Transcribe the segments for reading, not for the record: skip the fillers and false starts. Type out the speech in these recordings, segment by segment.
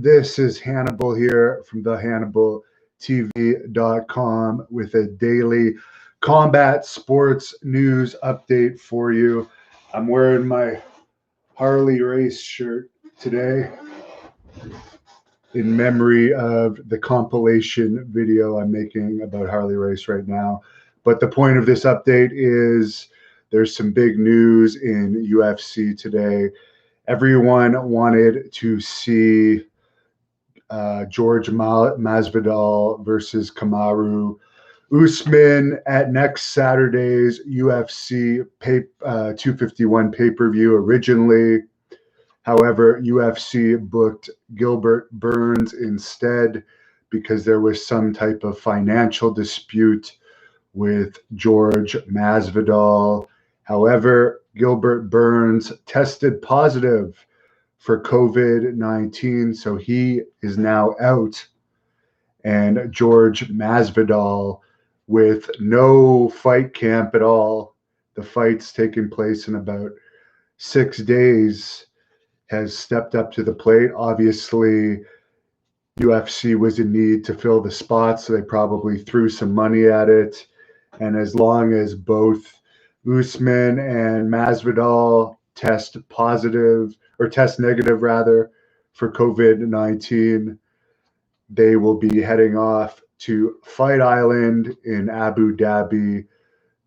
This is Hannibal here from thehannibaltv.com with a daily combat sports news update for you. I'm wearing my Harley race shirt today in memory of the compilation video I'm making about Harley race right now. But the point of this update is there's some big news in UFC today. Everyone wanted to see Jorge Masvidal versus Kamaru Usman at next Saturday's UFC 251 pay-per-view originally. However, UFC booked Gilbert Burns instead because there was some type of financial dispute with Jorge Masvidal. However, Gilbert Burns tested positive for COVID-19, so he is now out. And Jorge Masvidal, with no fight camp at all, the fight's taking place in about 6 days, has stepped up to the plate. Obviously, UFC was in need to fill the spots, so they probably threw some money at it. And as long as both Usman and Masvidal test negative for COVID-19, they will be heading off to Fight Island in Abu Dhabi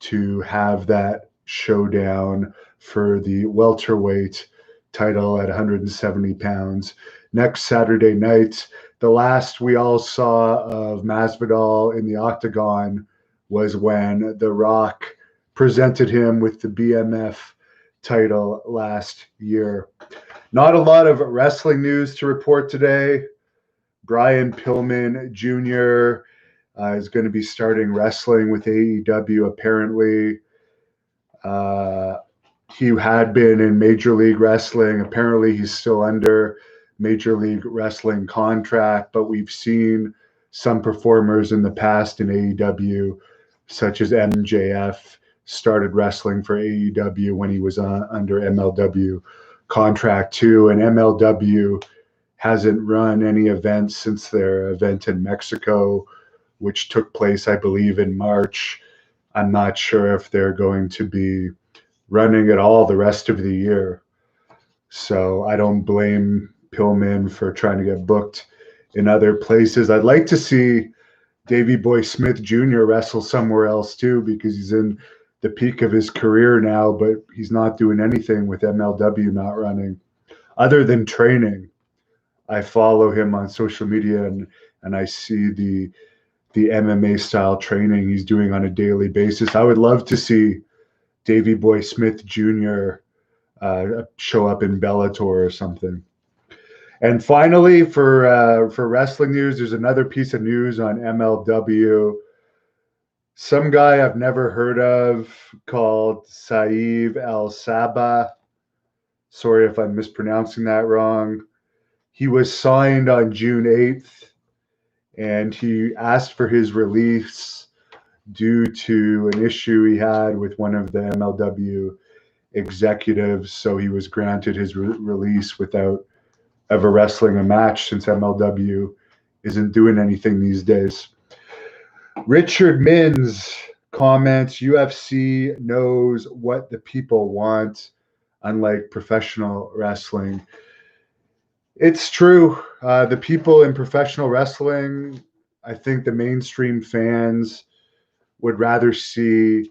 to have that showdown for the welterweight title at 170 pounds next Saturday night. The last we all saw of Masvidal in the octagon was when The Rock presented him with the BMF title last year. Not a lot of wrestling news to report today. Brian Pillman Jr. Is going to be starting wrestling with AEW apparently. He had been in Major League Wrestling. Apparently he's still under Major League Wrestling contract, but we've seen some performers in the past in AEW, such as MJF, started wrestling for AEW when he was under MLW contract too, and MLW hasn't run any events since their event in Mexico, which took place, I believe, in March. I'm not sure if they're going to be running at all the rest of the year. So I don't blame Pillman for trying to get booked in other places. I'd like to see Davey Boy Smith Jr. wrestle somewhere else too, because he's in the peak of his career now, but he's not doing anything with MLW not running other than training. I follow him on social media and I see the MMA style training he's doing on a daily basis. I would love to see Davey Boy Smith Jr. Show up in Bellator or something. And finally, for wrestling news, there's another piece of news on MLW. Some guy I've never heard of called Saif Al-Sabah. Sorry if I'm mispronouncing that wrong. He was signed on June 8th, and he asked for his release due to an issue he had with one of the MLW executives. So he was granted his release without ever wrestling a match, since MLW isn't doing anything these days. Richard Mins comments, UFC knows what the people want, unlike professional wrestling. It's true. The people in professional wrestling, I think the mainstream fans would rather see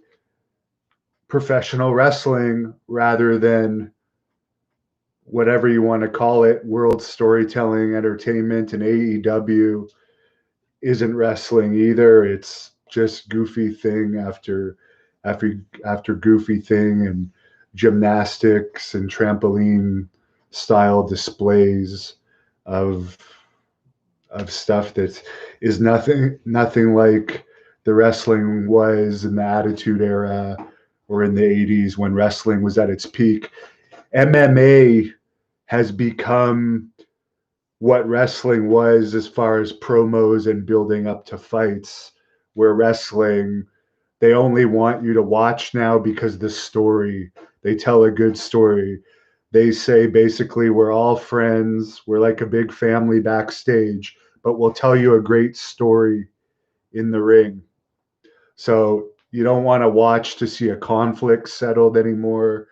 professional wrestling rather than whatever you want to call it, world storytelling entertainment, and AEW isn't wrestling either. It's just goofy thing after goofy thing, and gymnastics and trampoline style displays of stuff that is nothing like the wrestling was in the Attitude Era or in the 80s when wrestling was at its peak. MMA has become what wrestling was as far as promos and building up to fights, where wrestling, they only want you to watch now because the story, they tell a good story. They say basically we're all friends, we're like a big family backstage, but we'll tell you a great story in the ring. So you don't want to watch to see a conflict settled anymore.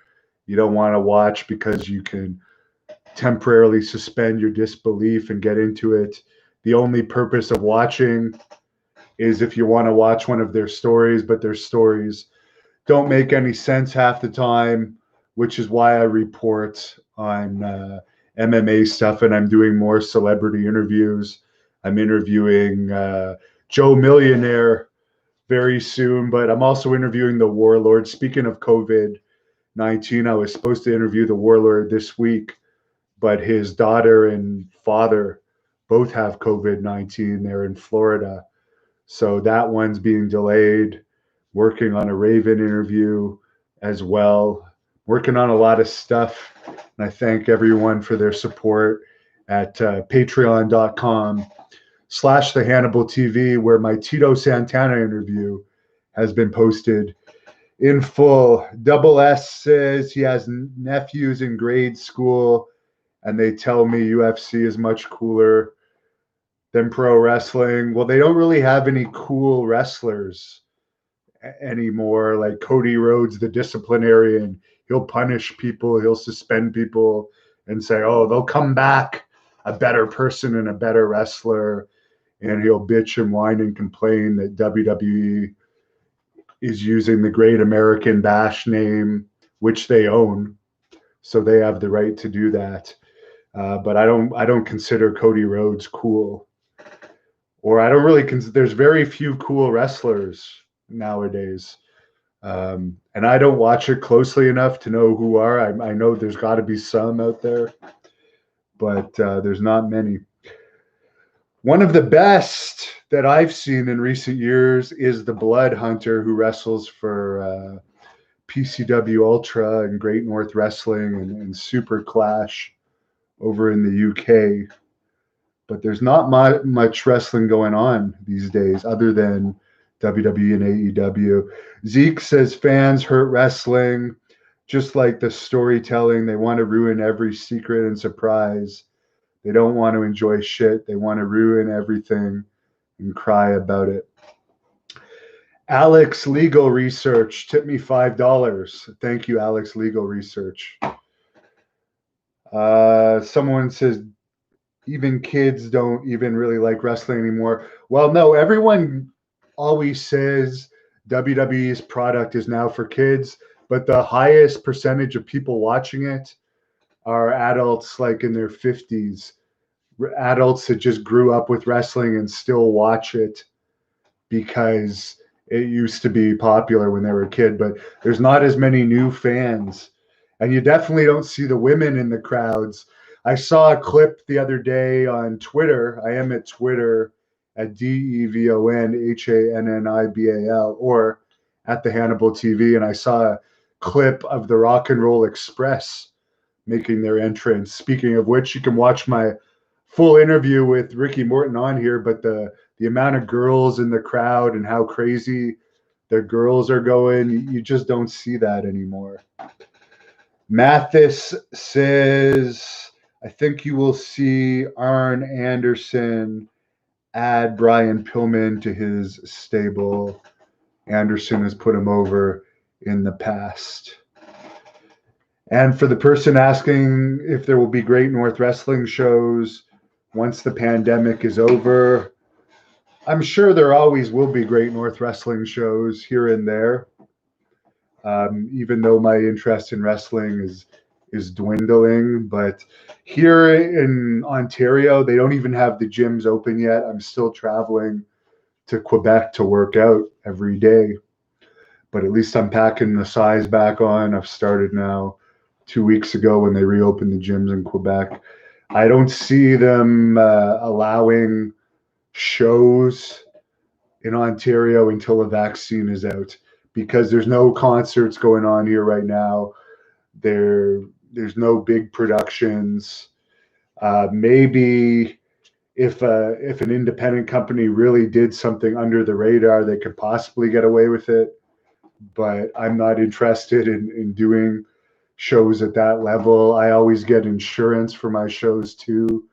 You don't want to watch because you can temporarily suspend your disbelief and get into it. The only purpose of watching is if you want to watch one of their stories, but their stories don't make any sense half the time, which is why I report on MMA stuff, and I'm doing more celebrity interviews. I'm interviewing Joe Millionaire very soon, but I'm also interviewing the Warlord. Speaking of COVID-19, I was supposed to interview the Warlord this week, but his daughter and father both have COVID-19. They're in Florida. So that one's being delayed. Working on a Raven interview as well. Working on a lot of stuff. And I thank everyone for their support at patreon.com/the Hannibal TV, where my Tito Santana interview has been posted in full. Double S says he has nephews in grade school, and they tell me UFC is much cooler than pro wrestling. Well, they don't really have any cool wrestlers anymore. Like Cody Rhodes, the disciplinarian, he'll punish people, he'll suspend people and say, oh, they'll come back a better person and a better wrestler. And he'll bitch and whine and complain that WWE is using the Great American Bash name, which they own. So they have the right to do that. But I don't consider Cody Rhodes cool. Or I don't really consider, there's very few cool wrestlers nowadays. And I don't watch it closely enough to know who are. I know there's got to be some out there, but there's not many. One of the best that I've seen in recent years is the Blood Hunter, who wrestles for PCW Ultra and Great North Wrestling and Super Clash over in the UK. But there's not much wrestling going on these days other than WWE and AEW. Zeke says fans hurt wrestling, just like the storytelling. They want to ruin every secret and surprise. They don't want to enjoy shit. They want to ruin everything and cry about it. Alex Legal Research tipped me $5. Thank you, Alex Legal Research. Someone says even kids don't even really like wrestling anymore. Well, no, everyone always says WWE's product is now for kids, but the highest percentage of people watching it are adults like in their 50s, adults that just grew up with wrestling and still watch it because it used to be popular when they were a kid, but there's not as many new fans. And you definitely don't see the women in the crowds. I saw a clip the other day on Twitter. I am at Twitter at DEVONHANNIBAL or at the Hannibal TV, and I saw a clip of the Rock and Roll Express making their entrance. Speaking of which, you can watch my full interview with Ricky Morton on here, but the amount of girls in the crowd and how crazy the girls are going, you just don't see that anymore. Mathis says, I think you will see Arn Anderson add Brian Pillman to his stable. Anderson has put him over in the past. And for the person asking if there will be Great North Wrestling shows once the pandemic is over, I'm sure there always will be Great North Wrestling shows here and there. Even though my interest in wrestling is dwindling. But here in Ontario, they don't even have the gyms open yet. I'm still traveling to Quebec to work out every day. But at least I'm packing the size back on. I've started now 2 weeks ago when they reopened the gyms in Quebec. I don't see them allowing shows in Ontario until a vaccine is out, because there's no concerts going on here right now. There's no big productions. Maybe if an independent company really did something under the radar, they could possibly get away with it. But I'm not interested in doing shows at that level. I always get insurance for my shows too.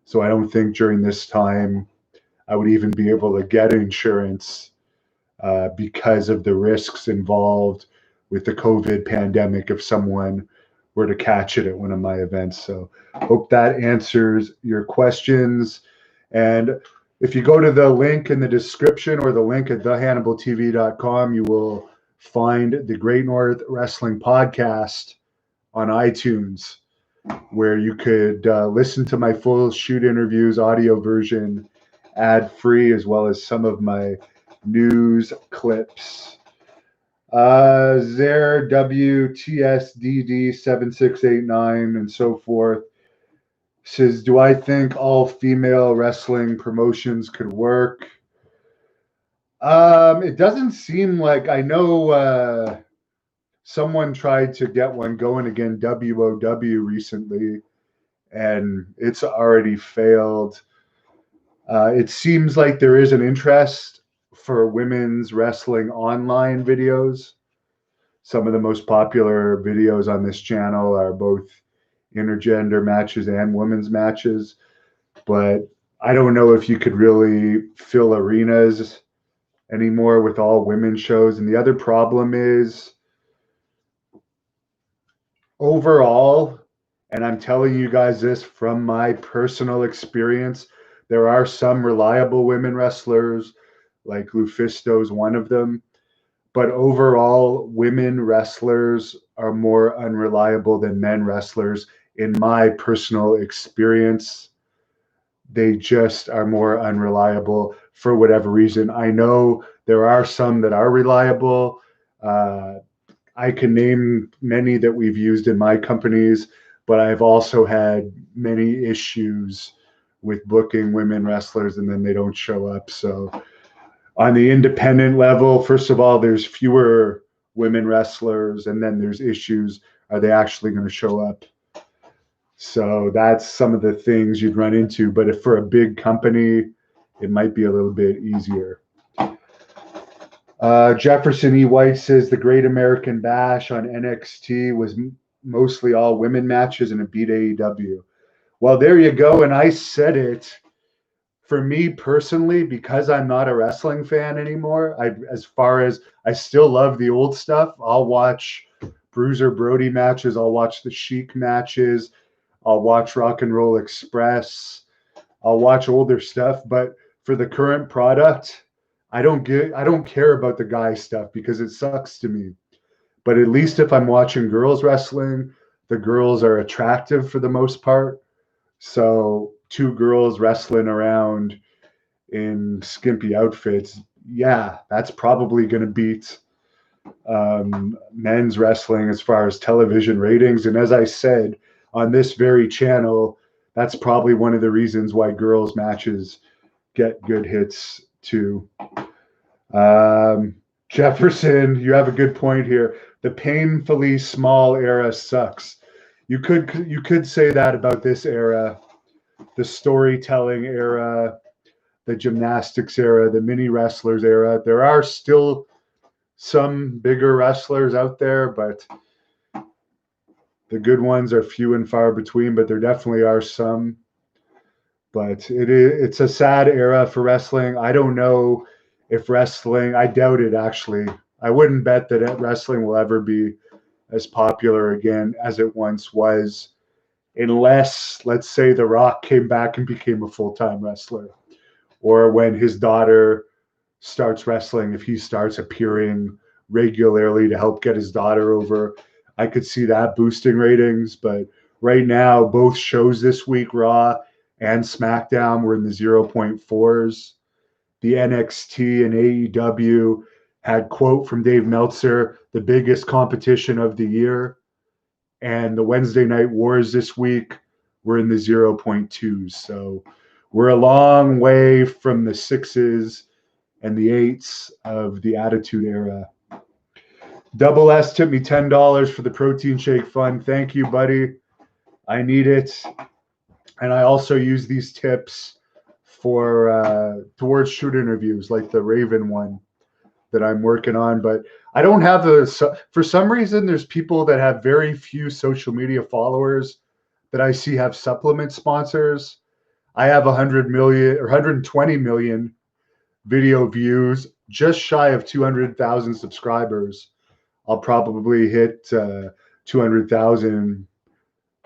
So I don't think during this time I would even be able to get insurance because of the risks involved with the COVID pandemic if someone were to catch it at one of my events. So hope that answers your questions. And if you go to the link in the description or the link at thehannibaltv.com, you will find the Great North Wrestling Podcast on iTunes, where you could listen to my full shoot interviews, audio version, ad free, as well as some of my news clips. Zare WTSDD7689 and so forth says, do I think all female wrestling promotions could work? It doesn't seem like, I know someone tried to get one going again, WOW, recently, and it's already failed. It seems like there is an interest for women's wrestling online videos. Some of the most popular videos on this channel are both intergender matches and women's matches, but I don't know if you could really fill arenas anymore with all women's shows. And the other problem is, overall, and I'm telling you guys this from my personal experience, there are some reliable women wrestlers, like Lufisto's one of them, but overall, women wrestlers are more unreliable than men wrestlers. In my personal experience, they just are more unreliable for whatever reason. I know there are some that are reliable. I can name many that we've used in my companies, but I've also had many issues with booking women wrestlers and then they don't show up. So on the independent level, first of all, there's fewer women wrestlers, and then there's issues. Are they actually going to show up? So that's some of the things you'd run into. But if for a big company, it might be a little bit easier. Jefferson E. White says the Great American Bash on NXT was mostly all women matches and it beat AEW. Well, there you go. And I said it. For me personally, because I'm not a wrestling fan anymore, as far as I still love the old stuff, I'll watch Bruiser Brody matches, I'll watch the Sheik matches, I'll watch Rock and Roll Express, I'll watch older stuff. But for the current product, I don't care about the guy stuff because it sucks to me. But at least if I'm watching girls wrestling, the girls are attractive for the most part. So two girls wrestling around in skimpy outfits, yeah, that's probably going to beat men's wrestling as far as television ratings. And as I said, on this very channel, that's probably one of the reasons why girls matches get good hits too. Jefferson, you have a good point here. The painfully small era sucks. You could say that about this era, the storytelling era, the gymnastics era, the mini wrestlers era. There are still some bigger wrestlers out there, but the good ones are few and far between, but there definitely are some. But it's a sad era for wrestling. I don't know if wrestling, I doubt it actually. I wouldn't bet that wrestling will ever be as popular again as it once was, unless, let's say, The Rock came back and became a full-time wrestler, or when his daughter starts wrestling, if he starts appearing regularly to help get his daughter over, I could see that boosting ratings. But right now, both shows this week, Raw and SmackDown, were in the 0.4s. The NXT and AEW had, quote from Dave Meltzer, the biggest competition of the year. And the Wednesday Night Wars this week were in the 0.2s. So we're a long way from the 6s and the 8s of the Attitude Era. Double S tipped me $10 for the protein shake fund. Thank you, buddy. I need it. And I also use these tips for towards shoot interviews, like the Raven one that I'm working on. But I don't have for some reason, there's people that have very few social media followers that I see have supplement sponsors. I have 100 million or 120 million video views, just shy of 200,000 subscribers. I'll probably hit 200,000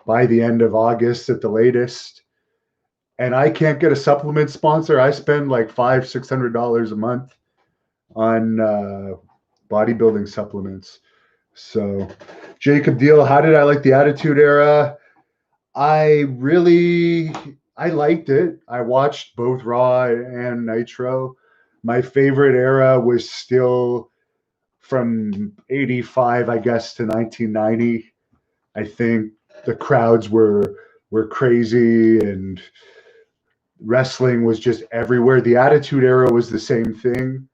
by the end of August at the latest. And I can't get a supplement sponsor. I spend like $500-600 a month on bodybuilding supplements. So, Jacob Deal, how did I like the Attitude Era? I liked it. I watched both Raw and Nitro. My favorite era was still from 85, I guess, to 1990. I think the crowds were crazy and wrestling was just everywhere. The Attitude Era was the same thing,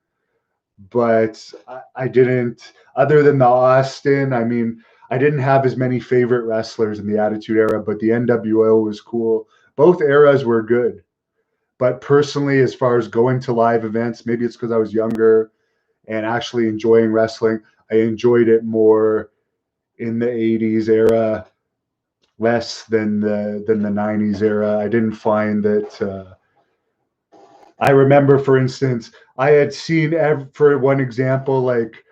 but I didn't, other than the Austin, I mean, I didn't have as many favorite wrestlers in the Attitude Era, but the NWO was cool. Both eras were good. But personally, as far as going to live events, maybe it's because I was younger and actually enjoying wrestling, I enjoyed it more in the 80s era, less than the 90s era. I didn't find that I remember, for instance, I had seen, for one example, like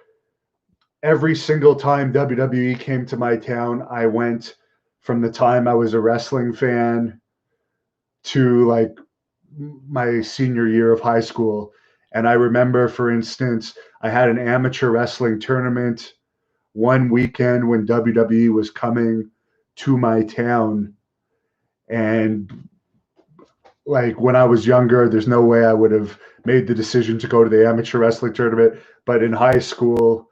every single time WWE came to my town, I went from the time I was a wrestling fan to like my senior year of high school. And I remember, for instance, I had an amateur wrestling tournament one weekend when WWE was coming to my town. And like when I was younger, there's no way I would have made the decision to go to the amateur wrestling tournament. But in high school,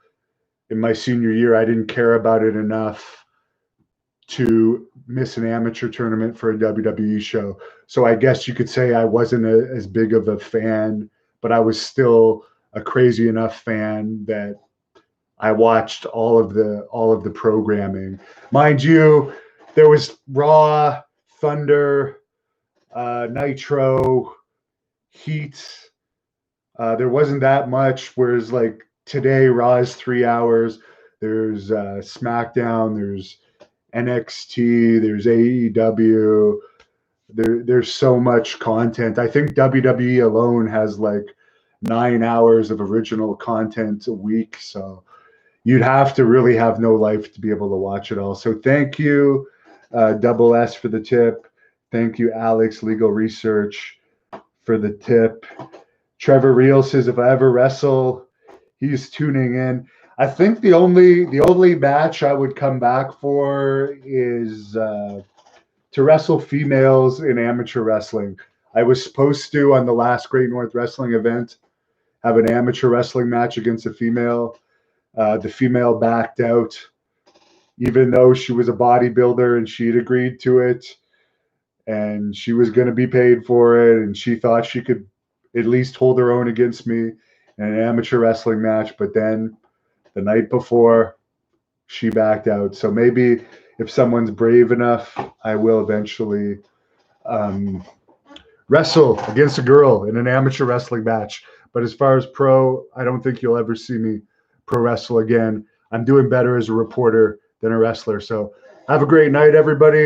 in my senior year, I didn't care about it enough to miss an amateur tournament for a WWE show. So I guess you could say I wasn't as big of a fan, but I was still a crazy enough fan that I watched all of the programming. Mind you, there was Raw, Thunder, Nitro, Heat. There wasn't that much, whereas like today, Raw is 3 hours. There's SmackDown, there's NXT, there's AEW. There's so much content. I think WWE alone has like 9 hours of original content a week. So you'd have to really have no life to be able to watch it all. So thank you, Double S, for the tip. Thank you, Alex Legal Research, for the tip. Trevor Reel says, if I ever wrestle, he's tuning in. I think the only match I would come back for is to wrestle females in amateur wrestling. I was supposed to, on the last Great North Wrestling event, have an amateur wrestling match against a female. The female backed out, even though she was a bodybuilder and she'd agreed to it, and she was going to be paid for it, and she thought she could at least hold her own against me in an amateur wrestling match. But then the night before, she backed out. So maybe if someone's brave enough, I will eventually wrestle against a girl in an amateur wrestling match. But as far as pro, I don't think you'll ever see me pro wrestle again. I'm doing better as a reporter than a wrestler. So have a great night, everybody.